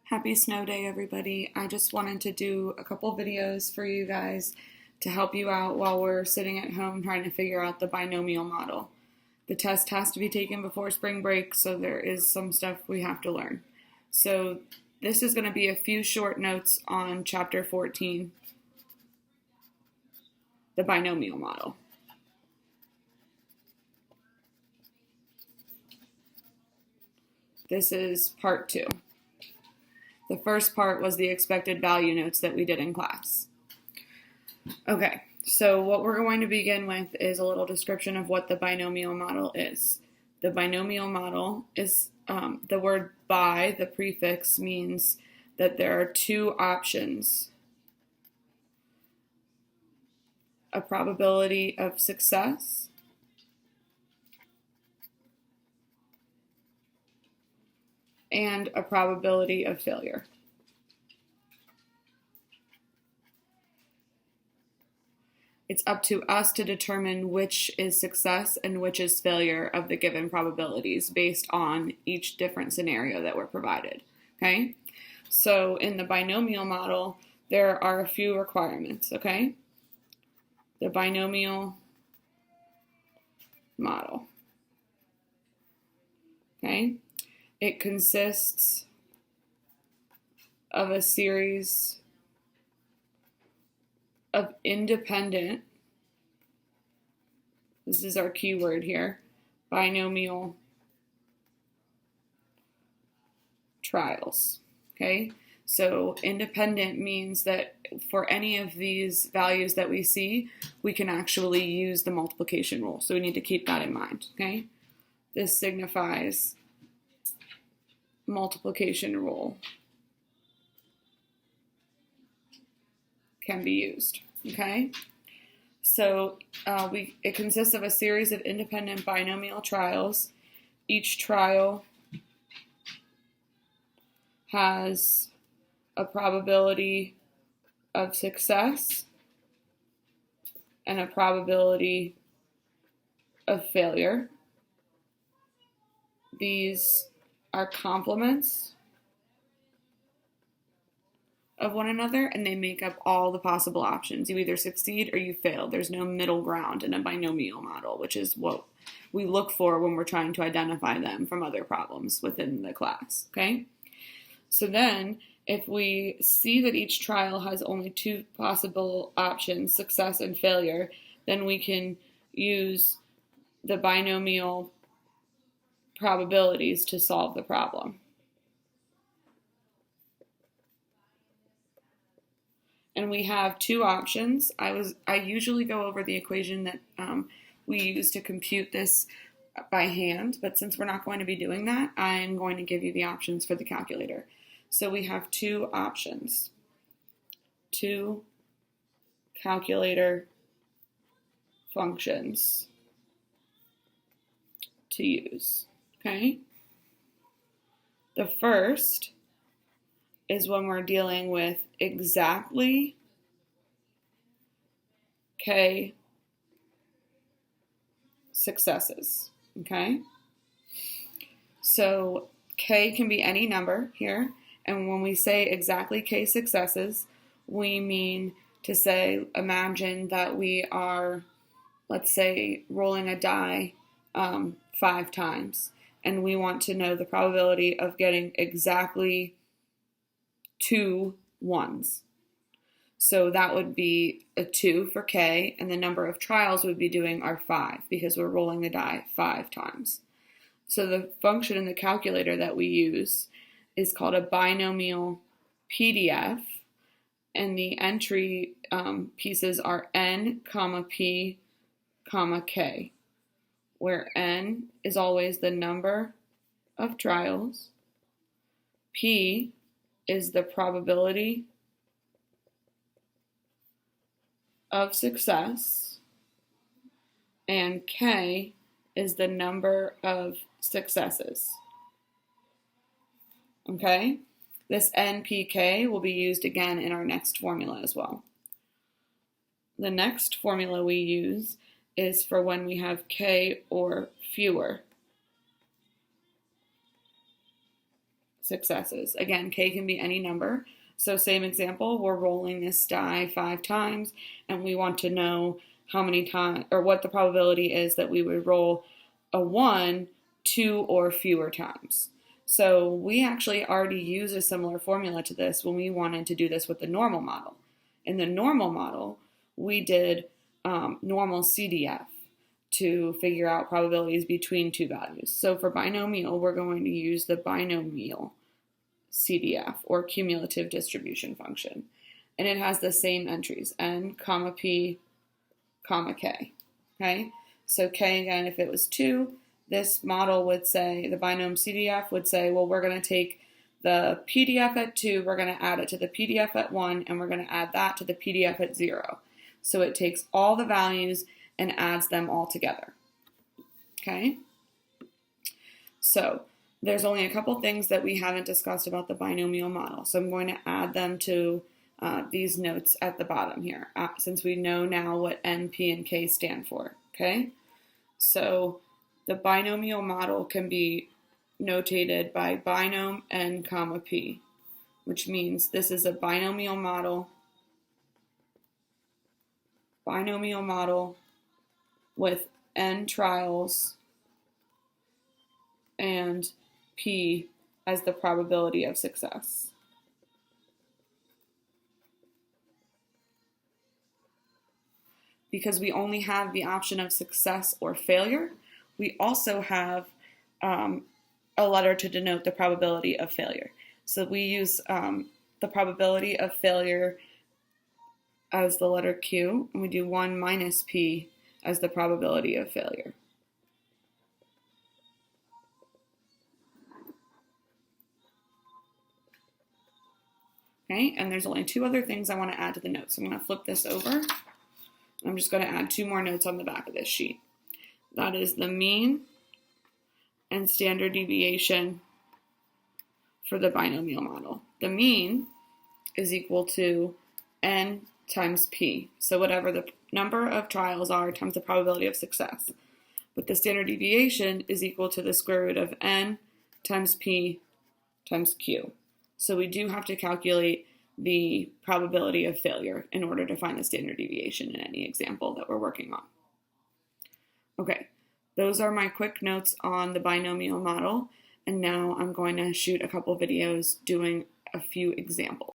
Happy snow day, everybody. I just wanted to do a couple videos for you guys to help you out while we're sitting at home trying to figure out the binomial model. The test has to be taken before spring break, so there is some stuff we have to learn. So this is going to be a few short notes on chapter 14, the binomial model. This is part 2. The first part was the expected value notes that we did in class. Okay, so what we're going to begin with is a little description of what the binomial model is. The binomial model is, the word bi, the prefix, means that there are two options: a probability of success and a probability of failure. It's up to us to determine which is success and which is failure of the given probabilities based on each different scenario that we're provided. Okay? So in the binomial model, there are a few requirements. Okay? The binomial model. Okay? It consists of a series of independent, this is our keyword here, binomial trials. Okay? So independent means that for any of these values that we see, we can actually use the multiplication rule. So we need to keep that in mind. Okay? This signifies multiplication rule can be used. Okay, so it consists of a series of independent binomial trials. Each trial has a probability of success and a probability of failure. These are complements of one another, and they make up all the possible options. You either succeed or you fail. There's no middle ground in a binomial model, which is what we look for when we're trying to identify them from other problems within the class. Okay? So then, if we see that each trial has only two possible options, success and failure, then we can use the binomial probabilities to solve the problem. And we have two options. I usually go over the equation that we use to compute this by hand, but since we're not going to be doing that, I'm going to give you the options for the calculator. So we have two options, two calculator functions to use. Okay? The first is when we're dealing with exactly k successes. Okay? So k can be any number here, and when we say exactly k successes, we mean to say, imagine that we are, let's say, rolling a die 5 times, and we want to know the probability of getting exactly 2 1s. So that would be a 2 for k, and the number of trials we'd be doing are 5 because we're rolling the die 5 times. So the function in the calculator that we use is called a binomial PDF, and the entry pieces are n, p, k, where n is always the number of trials, p is the probability of success, and k is the number of successes. Okay? This NPK will be used again in our next formula as well. The next formula we use is for when we have k or fewer successes. Again, K can be any number. So same example, we're rolling this die 5 times and we want to know how many times or what the probability is that we would roll a 1 2 or fewer times. So we actually already used a similar formula to this when we wanted to do this with the normal model. In the normal model, we did normal CDF to figure out probabilities between two values. So for binomial, we're going to use the binomial CDF, or cumulative distribution function. And it has the same entries, n, comma, p, comma, k. Okay? So k, again, if it was 2, this model would say, the binomial CDF would say, well, we're going to take the PDF at 2, we're going to add it to the PDF at 1, and we're going to add that to the PDF at 0. So it takes all the values and adds them all together. Okay? So there's only a couple things that we haven't discussed about the binomial model. So I'm going to add them to these notes at the bottom here, since we know now what n, p, and k stand for. Okay? So the binomial model can be notated by binom n comma p, which means this is a binomial model with n trials and p as the probability of success. Because we only have the option of success or failure, we also have a letter to denote the probability of failure. So we use the probability of failure as the letter Q, and we do 1 minus P as the probability of failure. Okay, and there's only 2 other things I want to add to the notes. I'm going to flip this over. I'm just going to add 2 more notes on the back of this sheet. That is the mean and standard deviation for the binomial model. The mean is equal to n times p, so whatever the number of trials are times the probability of success. But the standard deviation is equal to the square root of n times p times q. So we do have to calculate the probability of failure in order to find the standard deviation in any example that we're working on. Okay, those are my quick notes on the binomial model, and now I'm going to shoot a couple videos doing a few examples.